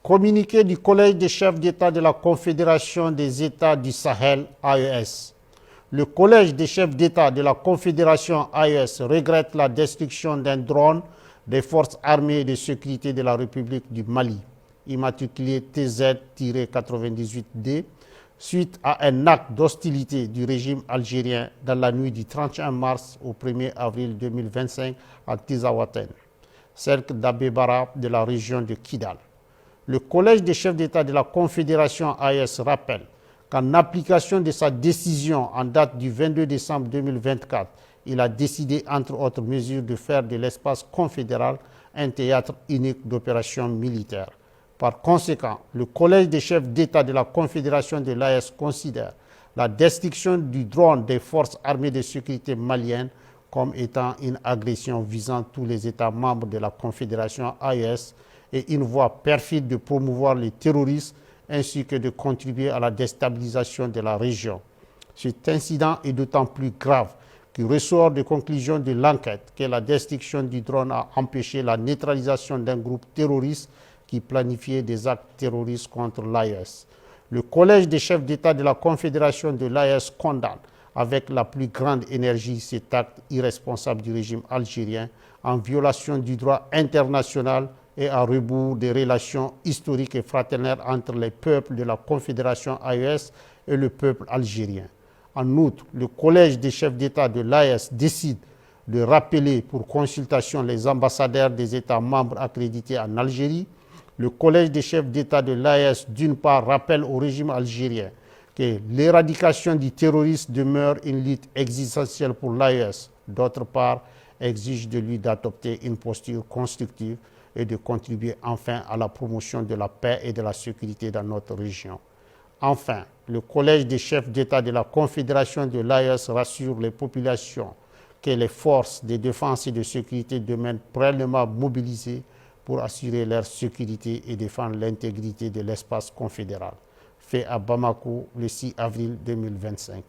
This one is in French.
Communiqué du Collège des chefs d'État de la Confédération des États du Sahel, AES. Le Collège des chefs d'État de la Confédération AES regrette la destruction d'un drone des forces armées et de sécurité de la République du Mali, immatriculé TZ-98D, suite à un acte d'hostilité du régime algérien dans la nuit du 31 mars au 1er avril 2025 à Tizawaten, cercle d'Abebara de la région de Kidal. Le Collège des chefs d'État de la Confédération AES rappelle qu'en application de sa décision en date du 22 décembre 2024, il a décidé, entre autres mesures, de faire de l'espace confédéral un théâtre unique d'opérations militaires. Par conséquent, le Collège des chefs d'État de la Confédération de l'AES considère la destruction du drone des forces armées de sécurité maliennes comme étant une agression visant tous les États membres de la Confédération AES et une voie perfide de promouvoir le terrorisme ainsi que de contribuer à la déstabilisation de la région. Cet incident est d'autant plus grave qu'il ressort des conclusions de l'enquête que la destruction du drone a empêché la neutralisation d'un groupe terroriste qui planifiait des actes terroristes contre l'AES. Le Collège des chefs d'État de la Confédération de l'AES condamne avec la plus grande énergie cet acte irresponsable du régime algérien en violation du droit international et à rebours des relations historiques et fraternelles entre les peuples de la Confédération AES et le peuple algérien. En outre, le Collège des chefs d'État de l'AES décide de rappeler pour consultation les ambassadeurs des États membres accrédités en Algérie. Le Collège des chefs d'État de l'AES, d'une part, rappelle au régime algérien que l'éradication du terrorisme demeure une lutte existentielle pour l'AES. D'autre part, exige de lui d'adopter une posture constructive et de contribuer enfin à la promotion de la paix et de la sécurité dans notre région. Enfin, le Collège des chefs d'État de la Confédération de l'AES rassure les populations que les forces de défense et de sécurité demeurent pleinement mobilisées pour assurer leur sécurité et défendre l'intégrité de l'espace confédéral. Fait à Bamako le 6 avril 2025.